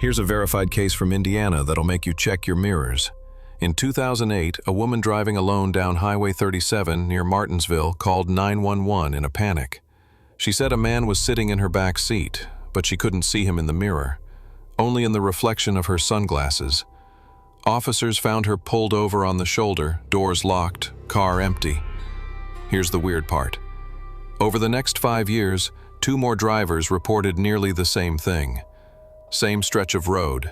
Here's a verified case from Indiana that'll make you check your mirrors. In 2008, a woman driving alone down Highway 37 near Martinsville called 911 in a panic. She said a man was sitting in her back seat, but she couldn't see him in the mirror, only in the reflection of her sunglasses. Officers found her pulled over on the shoulder, doors locked, car empty. Here's the weird part. Over the next 5 years, 2 more drivers reported nearly the same thing. Same stretch of road,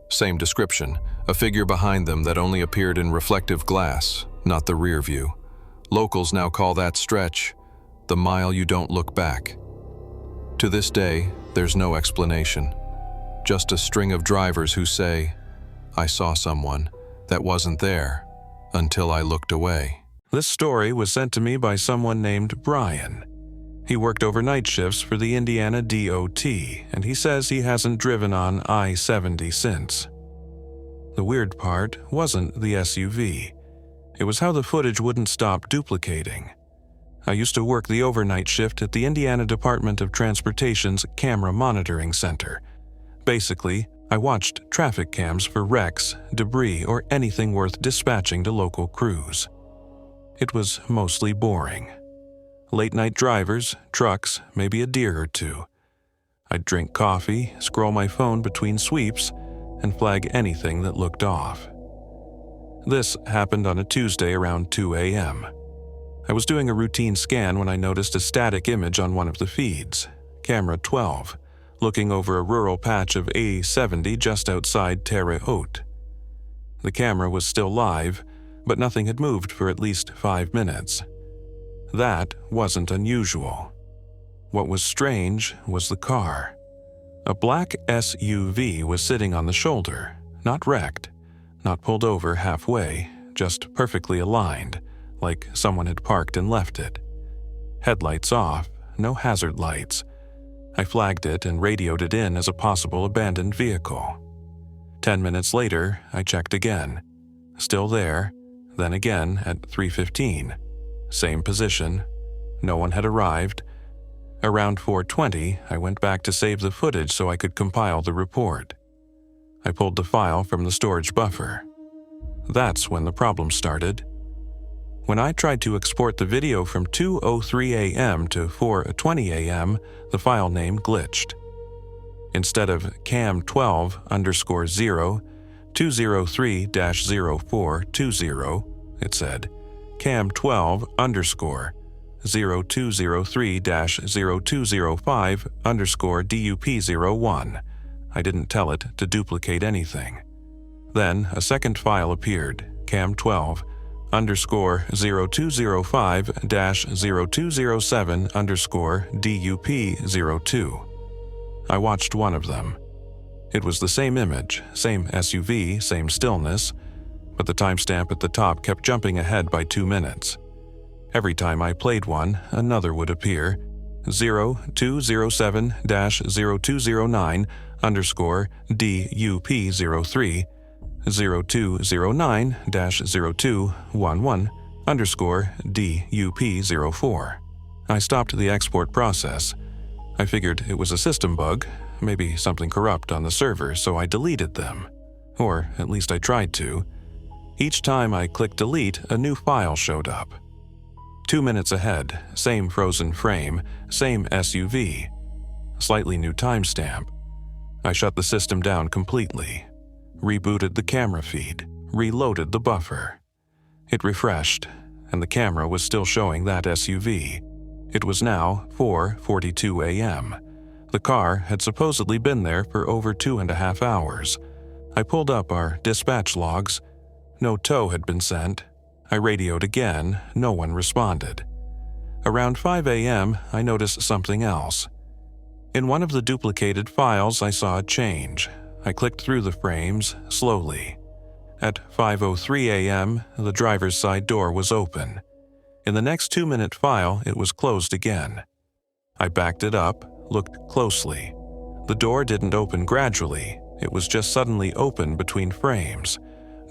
same description, a figure behind them that only appeared in reflective glass, not the rear view. Locals now call that stretch the mile you don't look back. To this day, there's no explanation. Just a string of drivers who say, "I saw someone that wasn't there until I looked away." This story was sent to me by someone named Brian. He worked overnight shifts for the Indiana DOT, and he says he hasn't driven on I-70 since. The weird part wasn't the SUV. It was how the footage wouldn't stop duplicating. I used to work the overnight shift at the Indiana Department of Transportation's Camera Monitoring Center. Basically, I watched traffic cams for wrecks, debris, or anything worth dispatching to local crews. It was mostly boring. Late-night drivers, trucks, maybe a deer or two. I'd drink coffee, scroll my phone between sweeps, and flag anything that looked off. This happened on a Tuesday around 2 a.m. I was doing a routine scan when I noticed a static image on one of the feeds, camera 12, looking over a rural patch of A70 just outside Terre Haute. The camera was still live, but nothing had moved for at least 5 minutes. That wasn't unusual. What was strange was the car. A black SUV was sitting on the shoulder, not wrecked, not pulled over halfway, just perfectly aligned, like someone had parked and left it. Headlights off, no hazard lights. I flagged it and radioed it in as a possible abandoned vehicle. 10 minutes later, I checked again. Still there, then again at 3:15. Same position. No one had arrived. Around 4:20, I went back to save the footage so I could compile the report. I pulled the file from the storage buffer. That's when the problem started. When I tried to export the video from 2:03 a.m. to 4:20 a.m., the file name glitched. Instead of cam12_0 203-0420, it said cam12_0203-0205_DUP01. I didn't tell it to duplicate anything. Then a second file appeared, cam12_0205-0207_DUP02. I watched one of them. It was the same image, same SUV, same stillness, but the timestamp at the top kept jumping ahead by 2 minutes. Every time I played one, another would appear, 0207-0209_DUP03, 0209-0211_DUP04. I stopped the export process. I figured it was a system bug, maybe something corrupt on the server, so I deleted them. Or at least I tried to. Each time I clicked delete, a new file showed up. 2 minutes ahead, same frozen frame, same SUV. Slightly new timestamp. I shut the system down completely. Rebooted the camera feed, reloaded the buffer. It refreshed, and the camera was still showing that SUV. It was now 4:42 a.m. The car had supposedly been there for over 2.5 hours. I pulled up our dispatch logs. No tow had been sent. I radioed again, no one responded. Around 5 a.m., I noticed something else. In one of the duplicated files, I saw a change. I clicked through the frames, slowly. At 5:03 a.m., the driver's side door was open. In the next 2-minute file, it was closed again. I backed it up, looked closely. The door didn't open gradually, it was just suddenly open between frames.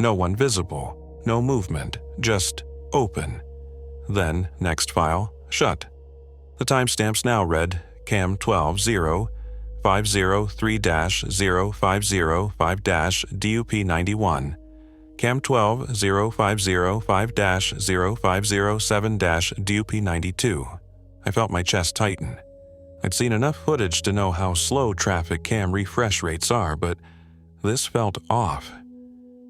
No one visible, no movement, just open. Then, next file, shut. The timestamps now read cam12:0 503-0505-DUP91, Cam 12 0505-0507-DUP92. I felt my chest tighten. I'd seen enough footage to know how slow traffic cam refresh rates are, but this felt off.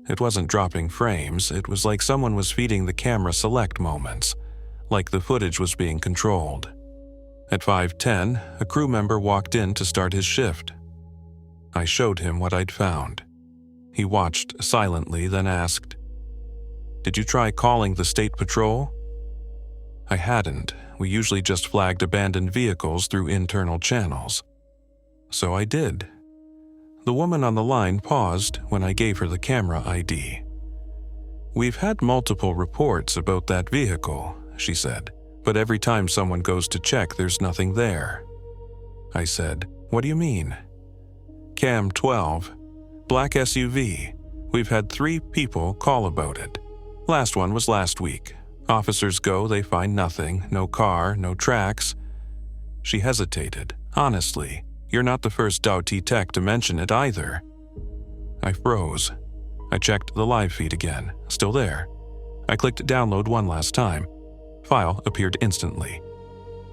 It wasn't dropping frames, it was like someone was feeding the camera select moments, like the footage was being controlled. At 5:10, a crew member walked in to start his shift. I showed him what I'd found. He watched silently, then asked, "Did you try calling the state patrol?" I hadn't. We usually just flagged abandoned vehicles through internal channels. So I did. The woman on the line paused when I gave her the camera ID. "We've had multiple reports about that vehicle," she said, "but every time someone goes to check, there's nothing there." I said, "What do you mean?" "Cam 12. Black SUV. We've had 3 people call about it. Last one was last week. Officers go, they find nothing, no car, no tracks." She hesitated. "Honestly, you're not the first Doughty tech to mention it either." I froze. I checked the live feed again. Still there. I clicked download one last time. File appeared instantly.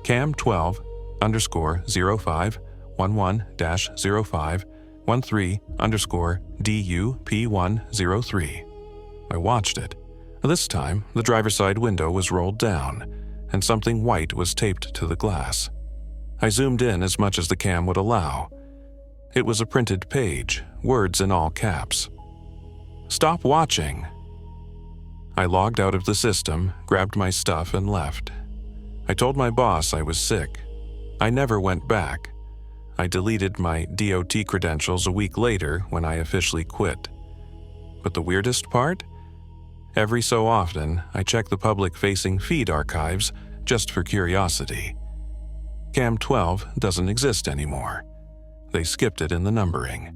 Cam 12 underscore 05 11-05 13 underscore DUP103. I watched it. This time, the driver's side window was rolled down, and something white was taped to the glass. I zoomed in as much as the cam would allow. It was a printed page, words in all caps. "Stop watching." I logged out of the system, grabbed my stuff, and left. I told my boss I was sick. I never went back. I deleted my DOT credentials a week later when I officially quit. But the weirdest part? Every so often, I check the public-facing feed archives just for curiosity. Cam 12 doesn't exist anymore. They skipped it in the numbering.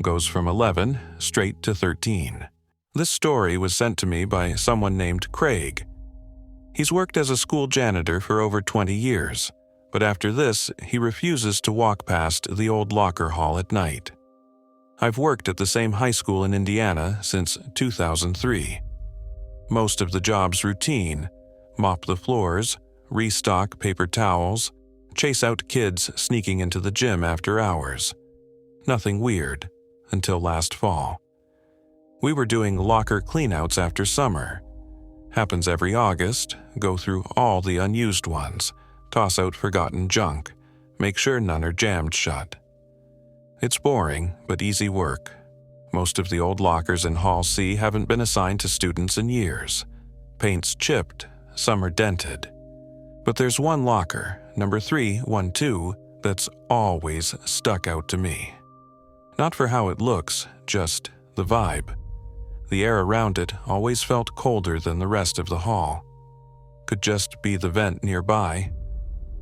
Goes from 11 straight to 13. This story was sent to me by someone named Craig. He's worked as a school janitor for over 20 years, but after this, he refuses to walk past the old locker hall at night. I've worked at the same high school in Indiana since 2003. Most of the job's routine: mop the floors, restock paper towels, chase out kids sneaking into the gym after hours. Nothing weird, until last fall. We were doing locker cleanouts after summer. Happens every August, go through all the unused ones, toss out forgotten junk, make sure none are jammed shut. It's boring, but easy work. Most of the old lockers in Hall C haven't been assigned to students in years. Paint's chipped, some are dented. But there's one locker, number 312, that's always stuck out to me. Not for how it looks, just the vibe. The air around it always felt colder than the rest of the hall. Could just be the vent nearby.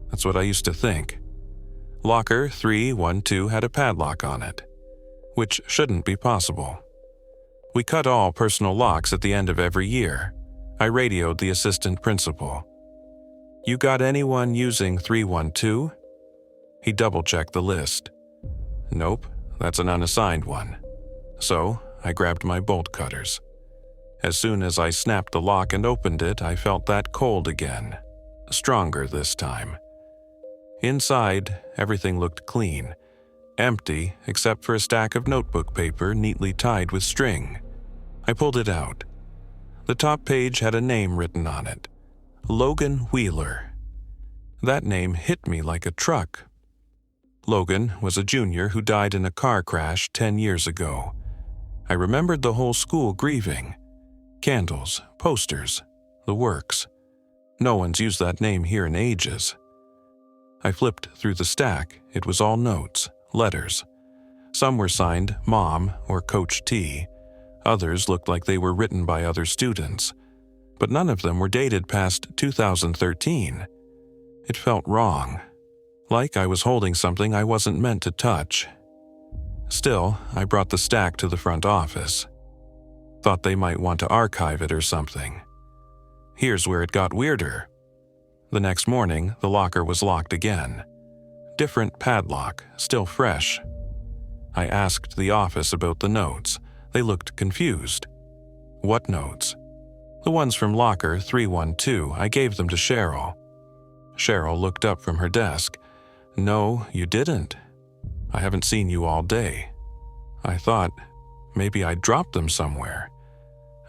That's what I used to think. Locker 312 had a padlock on it, which shouldn't be possible. We cut all personal locks at the end of every year. I radioed the assistant principal. "You got anyone using 312? He double-checked the list. "Nope, that's an unassigned one." So I grabbed my bolt cutters. As soon as I snapped the lock and opened it, I felt that cold again. Stronger this time. Inside, everything looked clean. Empty, except for a stack of notebook paper neatly tied with string. I pulled it out. The top page had a name written on it. Logan Wheeler. That name hit me like a truck. Logan was a junior who died in a car crash 10 years ago. I remembered the whole school grieving. Candles, posters, the works. No one's used that name here in ages. I flipped through the stack. It was all notes, letters. Some were signed Mom or Coach T. Others looked like they were written by other students. But none of them were dated past 2013. It felt wrong. Like I was holding something I wasn't meant to touch. Still, I brought the stack to the front office. Thought they might want to archive it or something. Here's where it got weirder. The next morning, the locker was locked again. different padlock, still fresh. I asked the office about the notes. They looked confused. What notes? The ones from locker 312. I gave them to Cheryl. Cheryl looked up from her desk. No, you didn't. I haven't seen you all day. I thought maybe I dropped them somewhere.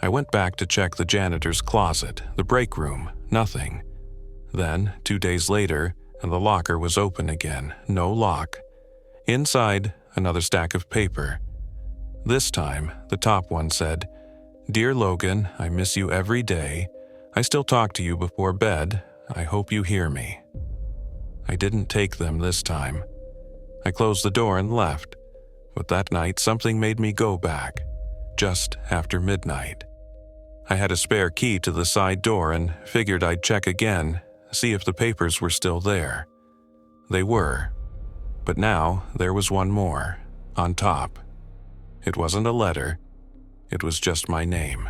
I went back to check the janitor's closet, the break room, nothing. Then, 2 days later, and the locker was open again, no lock. Inside, another stack of paper. This time, the top one said, "Dear Logan, I miss you every day. I still talk to you before bed. I hope you hear me." I didn't take them this time. I closed the door and left, but that night something made me go back, just after midnight. I had a spare key to the side door and figured I'd check again, see if the papers were still there. They were, but now there was one more, on top. It wasn't a letter, it was just my name.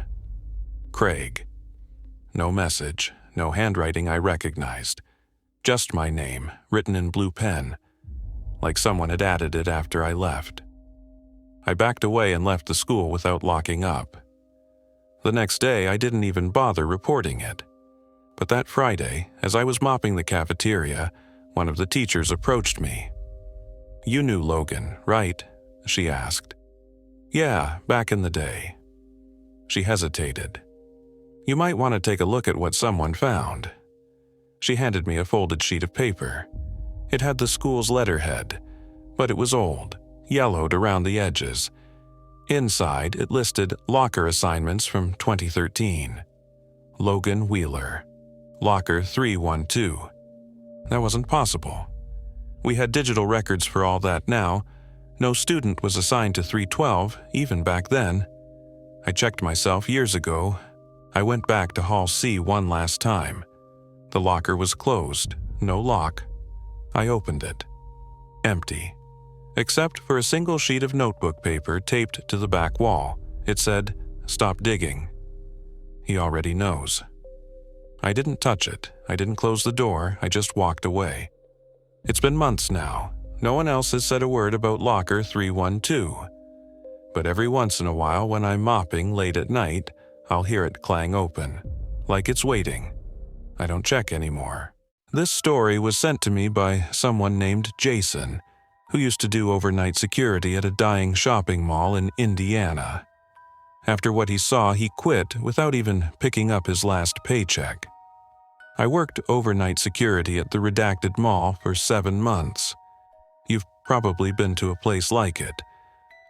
Craig. No message, no handwriting I recognized. Just my name, written in blue pen, like someone had added it after I left. I backed away and left the school without locking up. The next day, I didn't even bother reporting it. But that Friday, as I was mopping the cafeteria, one of the teachers approached me. "You knew Logan, right?" she asked. "Yeah, back in the day." She hesitated. "You might want to take a look at what someone found." She handed me a folded sheet of paper. It had the school's letterhead, but it was old, yellowed around the edges. Inside, it listed locker assignments from 2013. Logan Wheeler, locker 312. That wasn't possible. We had digital records for all that now. No student was assigned to 312, even back then. I checked myself years ago. I went back to Hall C one last time. The locker was closed, no lock. I opened it. Empty. Except for a single sheet of notebook paper taped to the back wall. It said, "Stop digging." He already knows. I didn't touch it. I didn't close the door. I just walked away. It's been months now. No one else has said a word about locker 312. But every once in a while when I'm mopping late at night, I'll hear it clang open, like it's waiting. I don't check anymore. This story was sent to me by someone named Jason, who used to do overnight security at a dying shopping mall in Indiana. After what he saw, he quit without even picking up his last paycheck. I worked overnight security at the redacted mall for 7 months. You've probably been to a place like it.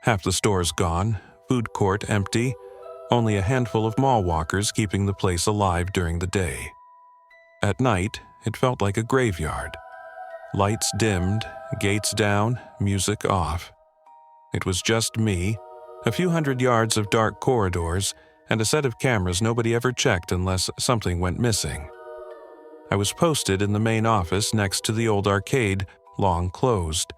Half the store's gone, food court empty, only a handful of mall walkers keeping the place alive during the day. At night, it felt like a graveyard. Lights dimmed, gates down, music off. It was just me, a few hundred yards of dark corridors, and a set of cameras nobody ever checked unless something went missing. I was posted in the main office next to the old arcade, long closed.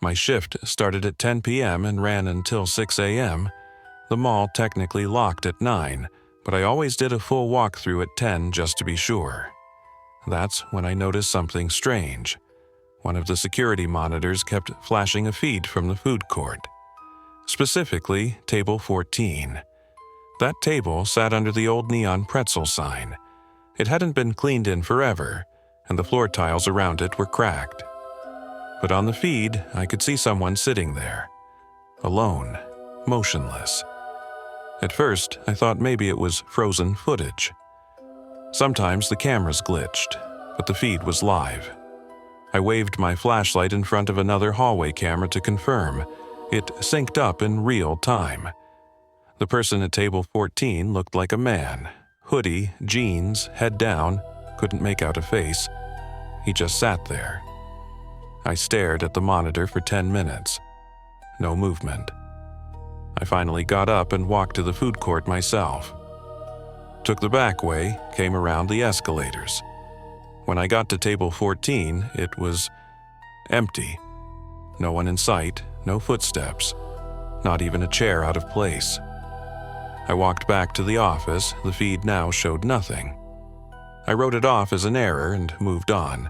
My shift started at 10 p.m. and ran until 6 a.m. The mall technically locked at 9, but I always did a full walkthrough at 10 just to be sure. That's when I noticed something strange. One of the security monitors kept flashing a feed from the food court. Specifically, table 14. That table sat under the old neon pretzel sign. It hadn't been cleaned in forever, and the floor tiles around it were cracked. But on the feed, I could see someone sitting there. Alone, motionless. At first, I thought maybe it was frozen footage. Sometimes the cameras glitched, but the feed was live. I waved my flashlight in front of another hallway camera to confirm. It synced up in real time. The person at table 14 looked like a man. Hoodie, jeans, head down, couldn't make out a face. He just sat there. I stared at the monitor for 10 minutes. No movement. I finally got up and walked to the food court myself. Took the back way, came around the escalators. When I got to table 14, it was empty. No one in sight, no footsteps, not even a chair out of place. I walked back to the office. The feed now showed nothing. I wrote it off as an error and moved on.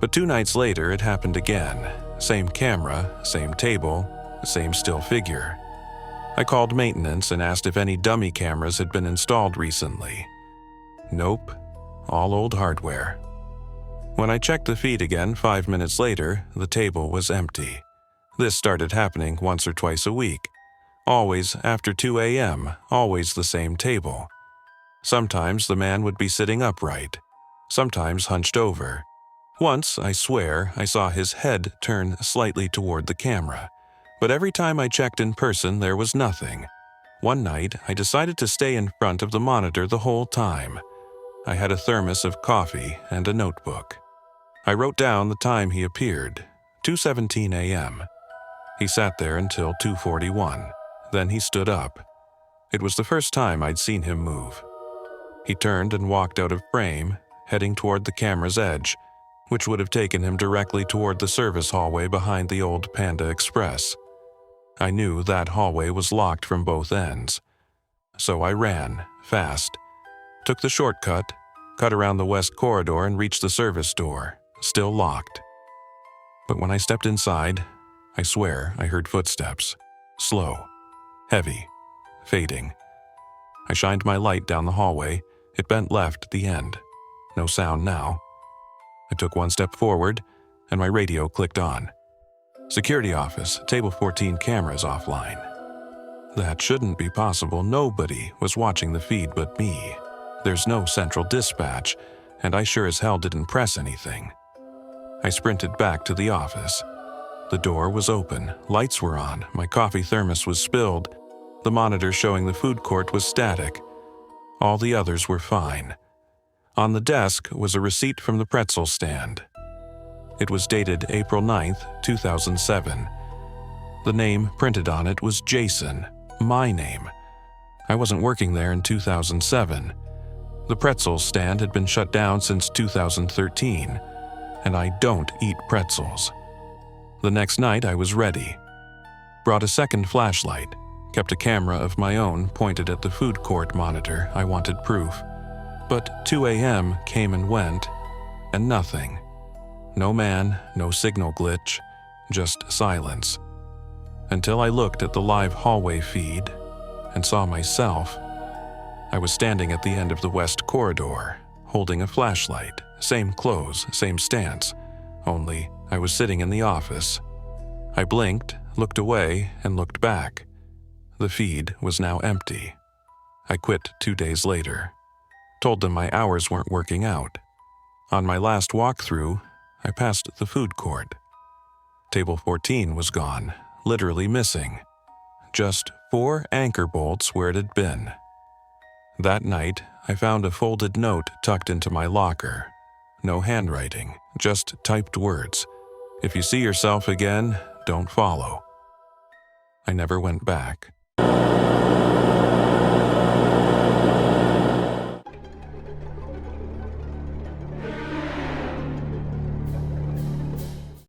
But 2 nights later, it happened again. Same camera, same table, same still figure. I called maintenance and asked if any dummy cameras had been installed recently. Nope, all old hardware. When I checked the feed again 5 minutes later, the table was empty. This started happening once or twice a week. Always after 2 a.m., always the same table. Sometimes the man would be sitting upright, sometimes hunched over. Once, I swear, I saw his head turn slightly toward the camera, but every time I checked in person, there was nothing. One night, I decided to stay in front of the monitor the whole time. I had a thermos of coffee and a notebook. I wrote down the time he appeared, 2:17 a.m. He sat there until 2:41. Then he stood up. It was the first time I'd seen him move. He turned and walked out of frame, heading toward the camera's edge, which would have taken him directly toward the service hallway behind the old Panda Express. I knew that hallway was locked from both ends. So I ran, fast, took the shortcut, cut around the west corridor and reached the service door, still locked. But when I stepped inside, I swear I heard footsteps, slow, heavy, fading. I shined my light down the hallway. It bent left at the end. No sound now. I took one step forward, and my radio clicked on. Security office, table 14 cameras offline. That shouldn't be possible. Nobody was watching the feed but me. There's no central dispatch, and I sure as hell didn't press anything. I sprinted back to the office. The door was open, lights were on, my coffee thermos was spilled, the monitor showing the food court was static. All the others were fine. On the desk was a receipt from the pretzel stand. It was dated April 9th, 2007. The name printed on it was Jason, my name. I wasn't working there in 2007. The pretzel stand had been shut down since 2013, and I don't eat pretzels. The next night I was ready. Brought a second flashlight, kept a camera of my own pointed at the food court monitor. I wanted proof. But 2 a.m. came and went, and nothing. No man, no signal glitch, just silence. Until I looked at the live hallway feed and saw myself. I was standing at the end of the west corridor, holding a flashlight, same clothes, same stance, only I was sitting in the office. I blinked, looked away, and looked back. The feed was now empty. I quit 2 days later. Told them my hours weren't working out. On my last walkthrough, I passed the food court. Table 14 was gone, literally missing. Just 4 anchor bolts where it had been. That night, I found a folded note tucked into my locker. No handwriting, just typed words. If you see yourself again, don't follow. I never went back.